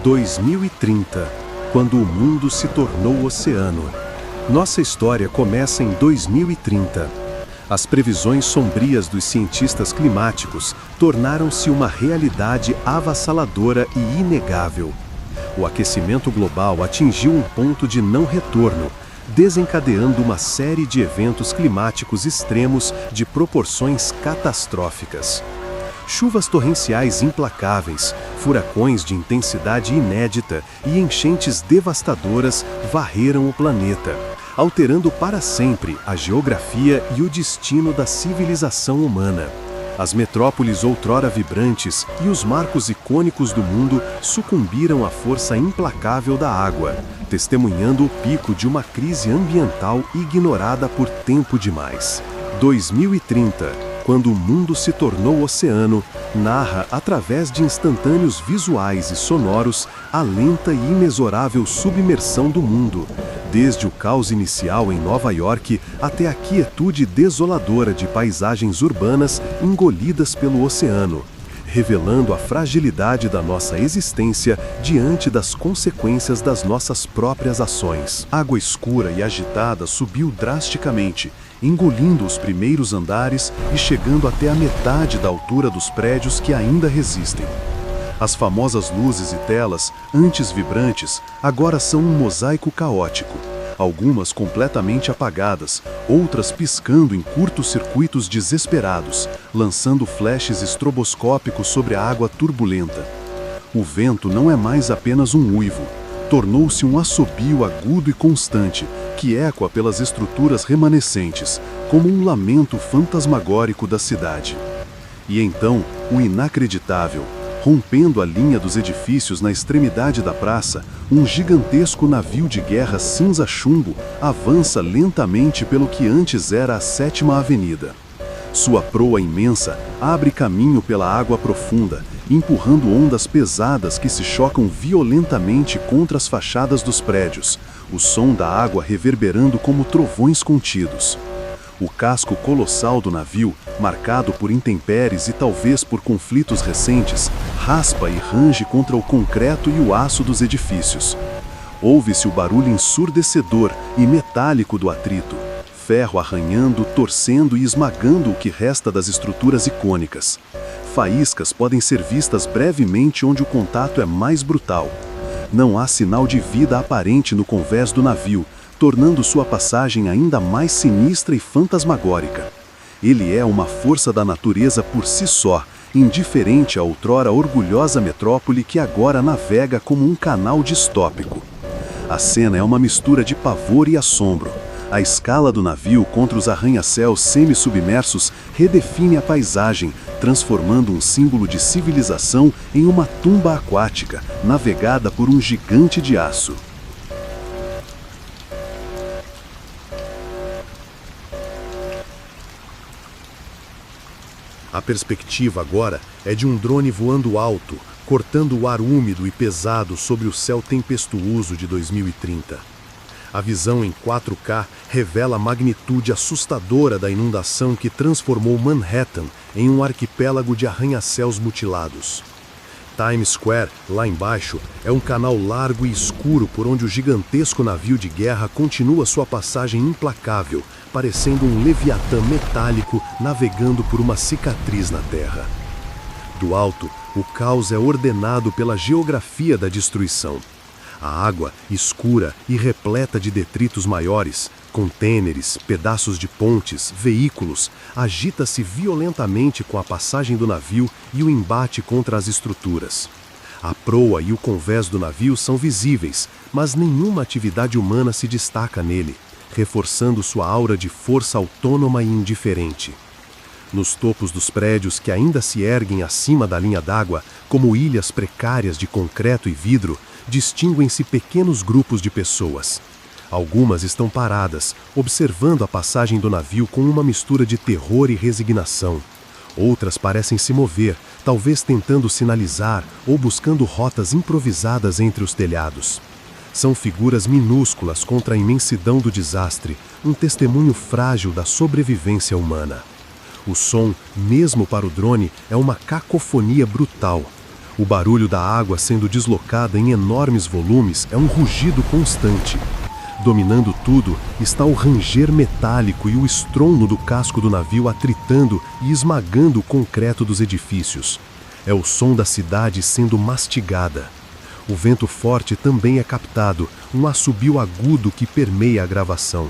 2030, quando o mundo se tornou oceano. Nossa história começa em 2030. As previsões sombrias dos cientistas climáticos tornaram-se uma realidade avassaladora e inegável. O aquecimento global atingiu um ponto de não retorno, desencadeando uma série de eventos climáticos extremos de proporções catastróficas. Chuvas torrenciais implacáveis, furacões de intensidade inédita e enchentes devastadoras varreram o planeta, alterando para sempre a geografia e o destino da civilização humana. As metrópoles outrora vibrantes e os marcos icônicos do mundo sucumbiram à força implacável da água, testemunhando o pico de uma crise ambiental ignorada por tempo demais. 2030, quando o mundo se tornou oceano, narra através de instantâneos visuais e sonoros a lenta e inexorável submersão do mundo, desde o caos inicial em Nova York até a quietude desoladora de paisagens urbanas engolidas pelo oceano, revelando a fragilidade da nossa existência diante das consequências das nossas próprias ações. Água escura e agitada subiu drasticamente, engolindo os primeiros andares e chegando até a metade da altura dos prédios que ainda resistem. As famosas luzes e telas, antes vibrantes, agora são um mosaico caótico, algumas completamente apagadas, outras piscando em curtos circuitos desesperados, lançando flashes estroboscópicos sobre a água turbulenta. O vento não é mais apenas um uivo, tornou-se um assobio agudo e constante, que ecoa pelas estruturas remanescentes, como um lamento fantasmagórico da cidade. E então, o inacreditável. Rompendo a linha dos edifícios na extremidade da praça, um gigantesco navio de guerra cinza-chumbo avança lentamente pelo que antes era a 7ª Avenida. Sua proa imensa abre caminho pela água profunda, empurrando ondas pesadas que se chocam violentamente contra as fachadas dos prédios, o som da água reverberando como trovões contidos. O casco colossal do navio, marcado por intempéries e talvez por conflitos recentes, raspa e range contra o concreto e o aço dos edifícios. Ouve-se o barulho ensurdecedor e metálico do atrito, ferro arranhando, torcendo e esmagando o que resta das estruturas icônicas. Faíscas podem ser vistas brevemente onde o contato é mais brutal. Não há sinal de vida aparente no convés do navio, tornando sua passagem ainda mais sinistra e fantasmagórica. Ele é uma força da natureza por si só, indiferente à outrora orgulhosa metrópole que agora navega como um canal distópico. A cena é uma mistura de pavor e assombro. A escala do navio contra os arranha-céus semi-submersos redefine a paisagem, transformando um símbolo de civilização em uma tumba aquática, navegada por um gigante de aço. A perspectiva agora é de um drone voando alto, cortando o ar úmido e pesado sobre o céu tempestuoso de 2030. A visão em 4K revela a magnitude assustadora da inundação que transformou Manhattan em um arquipélago de arranha-céus mutilados. Times Square, lá embaixo, é um canal largo e escuro por onde o gigantesco navio de guerra continua sua passagem implacável, parecendo um leviatã metálico navegando por uma cicatriz na terra. Do alto, o caos é ordenado pela geografia da destruição. A água, escura e repleta de detritos maiores, contêineres, pedaços de pontes, veículos, agita-se violentamente com a passagem do navio e o embate contra as estruturas. A proa e o convés do navio são visíveis, mas nenhuma atividade humana se destaca nele, reforçando sua aura de força autônoma e indiferente. Nos topos dos prédios que ainda se erguem acima da linha d'água, como ilhas precárias de concreto e vidro, distinguem-se pequenos grupos de pessoas. Algumas estão paradas, observando a passagem do navio com uma mistura de terror e resignação. Outras parecem se mover, talvez tentando sinalizar ou buscando rotas improvisadas entre os telhados. São figuras minúsculas contra a imensidão do desastre, um testemunho frágil da sobrevivência humana. O som, mesmo para o drone, é uma cacofonia brutal. O barulho da água sendo deslocada em enormes volumes é um rugido constante. Dominando tudo está o ranger metálico e o estrondo do casco do navio atritando e esmagando o concreto dos edifícios. É o som da cidade sendo mastigada. O vento forte também é captado, um assobio agudo que permeia a gravação.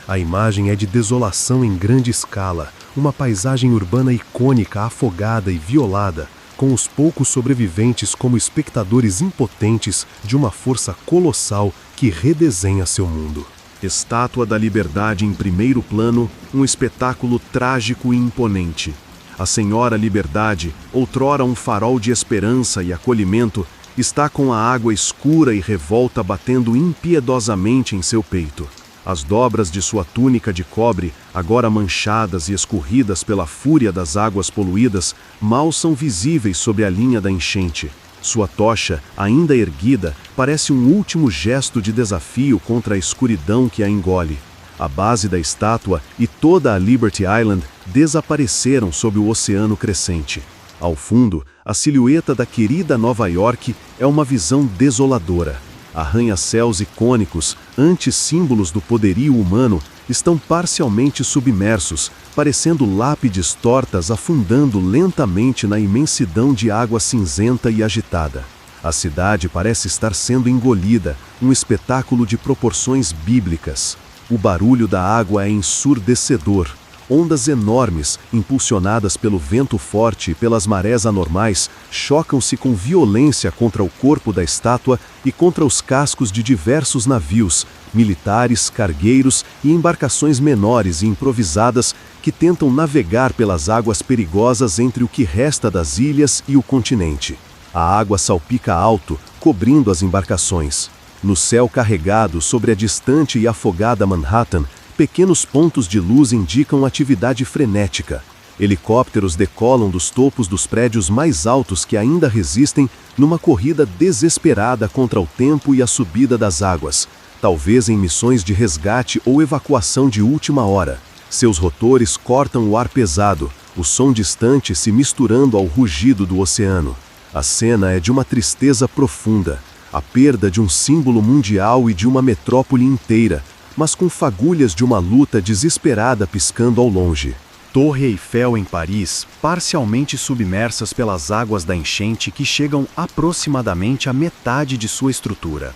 A imagem é de desolação em grande escala, uma paisagem urbana icônica afogada e violada, com os poucos sobreviventes como espectadores impotentes de uma força colossal que redesenha seu mundo. Estátua da Liberdade em primeiro plano, um espetáculo trágico e imponente. A Senhora Liberdade, outrora um farol de esperança e acolhimento, está com a água escura e revolta batendo impiedosamente em seu peito. As dobras de sua túnica de cobre, agora manchadas e escorridas pela fúria das águas poluídas, mal são visíveis sobre a linha da enchente. Sua tocha, ainda erguida, parece um último gesto de desafio contra a escuridão que a engole. A base da estátua e toda a Liberty Island desapareceram sob o oceano crescente. Ao fundo, a silhueta da querida Nova York é uma visão desoladora. Arranha-céus icônicos, antes símbolos do poderio humano, estão parcialmente submersos, parecendo lápides tortas afundando lentamente na imensidão de água cinzenta e agitada. A cidade parece estar sendo engolida, um espetáculo de proporções bíblicas. O barulho da água é ensurdecedor. Ondas enormes, impulsionadas pelo vento forte e pelas marés anormais, chocam-se com violência contra o corpo da estátua e contra os cascos de diversos navios, militares, cargueiros e embarcações menores e improvisadas que tentam navegar pelas águas perigosas entre o que resta das ilhas e o continente. A água salpica alto, cobrindo as embarcações. No céu carregado sobre a distante e afogada Manhattan, pequenos pontos de luz indicam atividade frenética. Helicópteros decolam dos topos dos prédios mais altos que ainda resistem numa corrida desesperada contra o tempo e a subida das águas, talvez em missões de resgate ou evacuação de última hora. Seus rotores cortam o ar pesado, o som distante se misturando ao rugido do oceano. A cena é de uma tristeza profunda, a perda de um símbolo mundial e de uma metrópole inteira, mas com fagulhas de uma luta desesperada piscando ao longe. Torre Eiffel em Paris, parcialmente submersas pelas águas da enchente que chegam aproximadamente à metade de sua estrutura.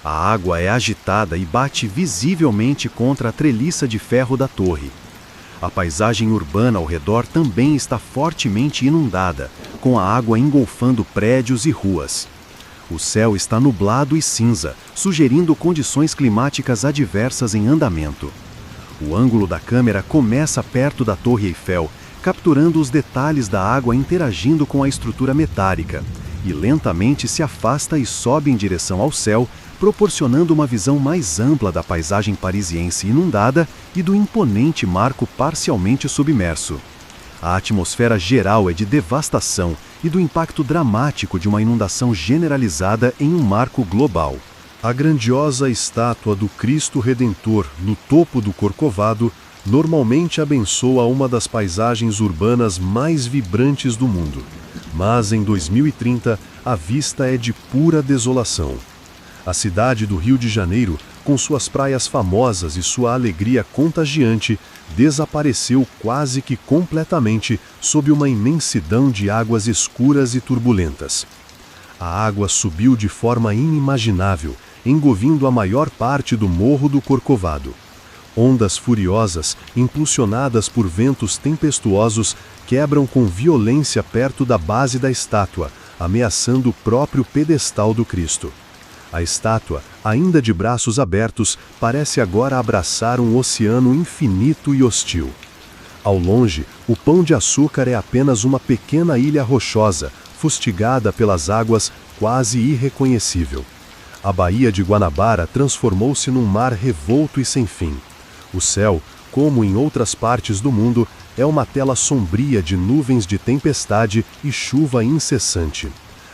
A água é agitada e bate visivelmente contra a treliça de ferro da torre. A paisagem urbana ao redor também está fortemente inundada, com a água engolfando prédios e ruas. O céu está nublado e cinza, sugerindo condições climáticas adversas em andamento. O ângulo da câmera começa perto da Torre Eiffel, capturando os detalhes da água interagindo com a estrutura metálica, e lentamente se afasta e sobe em direção ao céu, proporcionando uma visão mais ampla da paisagem parisiense inundada e do imponente marco parcialmente submerso. A atmosfera geral é de devastação e do impacto dramático de uma inundação generalizada em um marco global. A grandiosa estátua do Cristo Redentor no topo do Corcovado normalmente abençoa uma das paisagens urbanas mais vibrantes do mundo. Mas em 2030, a vista é de pura desolação. A cidade do Rio de Janeiro, com suas praias famosas e sua alegria contagiante, desapareceu quase que completamente sob uma imensidão de águas escuras e turbulentas. A água subiu de forma inimaginável, engovindo a maior parte do Morro do Corcovado. Ondas furiosas, impulsionadas por ventos tempestuosos, quebram com violência perto da base da estátua, ameaçando o próprio pedestal do Cristo. A estátua, ainda de braços abertos, parece agora abraçar um oceano infinito e hostil. Ao longe, o Pão de Açúcar é apenas uma pequena ilha rochosa, fustigada pelas águas, quase irreconhecível. A Baía de Guanabara transformou-se num mar revolto e sem fim. O céu, como em outras partes do mundo, é uma tela sombria de nuvens de tempestade e chuva incessante.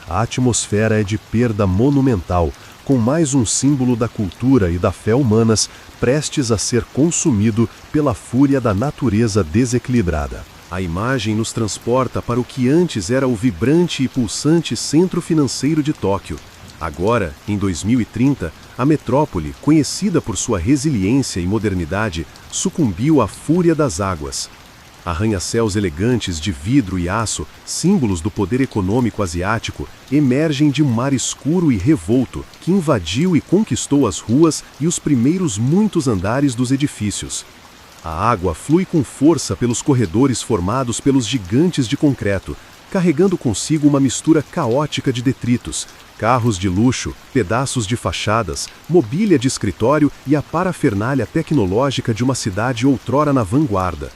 A atmosfera é de perda monumental, com mais um símbolo da cultura e da fé humanas prestes a ser consumido pela fúria da natureza desequilibrada. A imagem nos transporta para o que antes era o vibrante e pulsante centro financeiro de Tóquio. Agora, em 2030, a metrópole, conhecida por sua resiliência e modernidade, sucumbiu à fúria das águas. Arranha-céus elegantes de vidro e aço, símbolos do poder econômico asiático, emergem de um mar escuro e revolto que invadiu e conquistou as ruas e os primeiros muitos andares dos edifícios. A água flui com força pelos corredores formados pelos gigantes de concreto, carregando consigo uma mistura caótica de detritos, carros de luxo, pedaços de fachadas, mobília de escritório e a parafernália tecnológica de uma cidade outrora na vanguarda.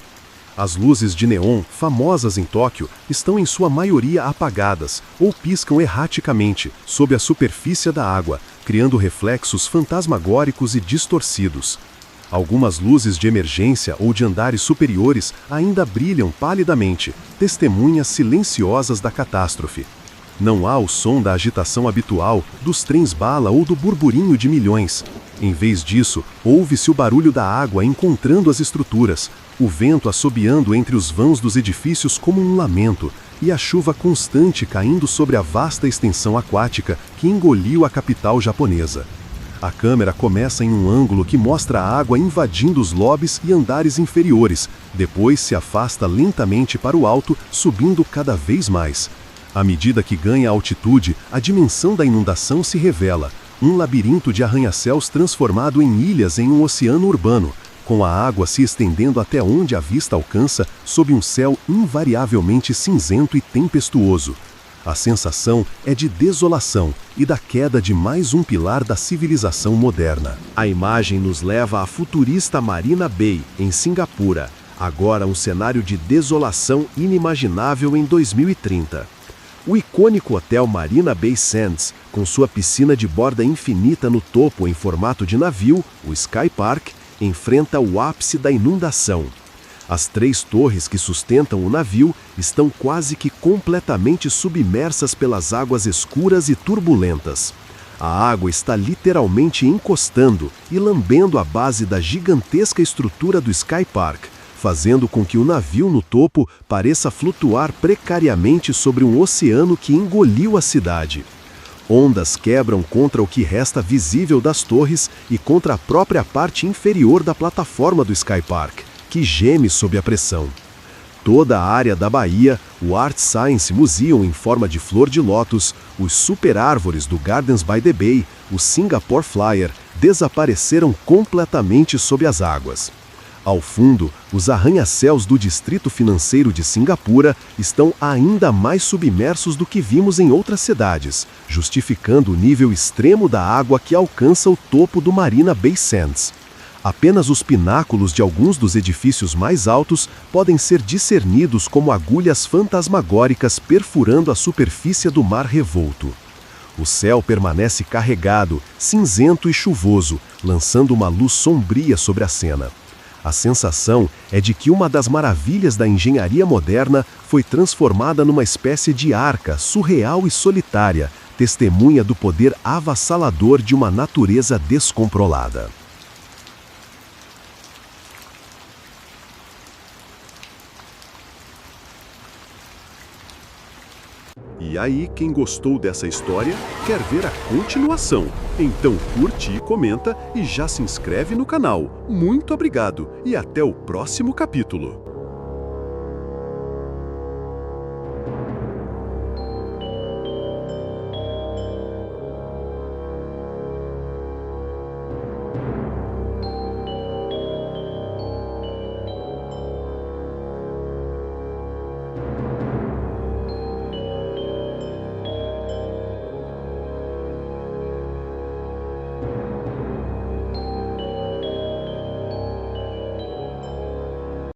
As luzes de neon, famosas em Tóquio, estão em sua maioria apagadas ou piscam erraticamente sob a superfície da água, criando reflexos fantasmagóricos e distorcidos. Algumas luzes de emergência ou de andares superiores ainda brilham palidamente, testemunhas silenciosas da catástrofe. Não há o som da agitação habitual, dos trens-bala ou do burburinho de milhões. Em vez disso, ouve-se o barulho da água encontrando as estruturas, o vento assobiando entre os vãos dos edifícios como um lamento, e a chuva constante caindo sobre a vasta extensão aquática que engoliu a capital japonesa. A câmera começa em um ângulo que mostra a água invadindo os lobbies e andares inferiores, depois se afasta lentamente para o alto, subindo cada vez mais. À medida que ganha altitude, a dimensão da inundação se revela, um labirinto de arranha-céus transformado em ilhas em um oceano urbano, com a água se estendendo até onde a vista alcança sob um céu invariavelmente cinzento e tempestuoso. A sensação é de desolação e da queda de mais um pilar da civilização moderna. A imagem nos leva à futurista Marina Bay, em Singapura, agora um cenário de desolação inimaginável em 2030. O icônico hotel Marina Bay Sands, com sua piscina de borda infinita no topo em formato de navio, o Sky Park, enfrenta o ápice da inundação. As 3 torres que sustentam o navio estão quase que completamente submersas pelas águas escuras e turbulentas. A água está literalmente encostando e lambendo a base da gigantesca estrutura do Sky Park, fazendo com que o navio no topo pareça flutuar precariamente sobre um oceano que engoliu a cidade. Ondas quebram contra o que resta visível das torres e contra a própria parte inferior da plataforma do Sky Park, que geme sob a pressão. Toda a área da baía, o Art Science Museum em forma de flor de lótus, os super-árvores do Gardens by the Bay, o Singapore Flyer, desapareceram completamente sob as águas. Ao fundo, os arranha-céus do distrito financeiro de Singapura estão ainda mais submersos do que vimos em outras cidades, justificando o nível extremo da água que alcança o topo do Marina Bay Sands. Apenas os pináculos de alguns dos edifícios mais altos podem ser discernidos como agulhas fantasmagóricas perfurando a superfície do mar revolto. O céu permanece carregado, cinzento e chuvoso, lançando uma luz sombria sobre a cena. A sensação é de que uma das maravilhas da engenharia moderna foi transformada numa espécie de arca surreal e solitária, testemunha do poder avassalador de uma natureza descontrolada. E aí, quem gostou dessa história, quer ver a continuação? Então curte e comenta e já se inscreve no canal. Muito obrigado e até o próximo capítulo!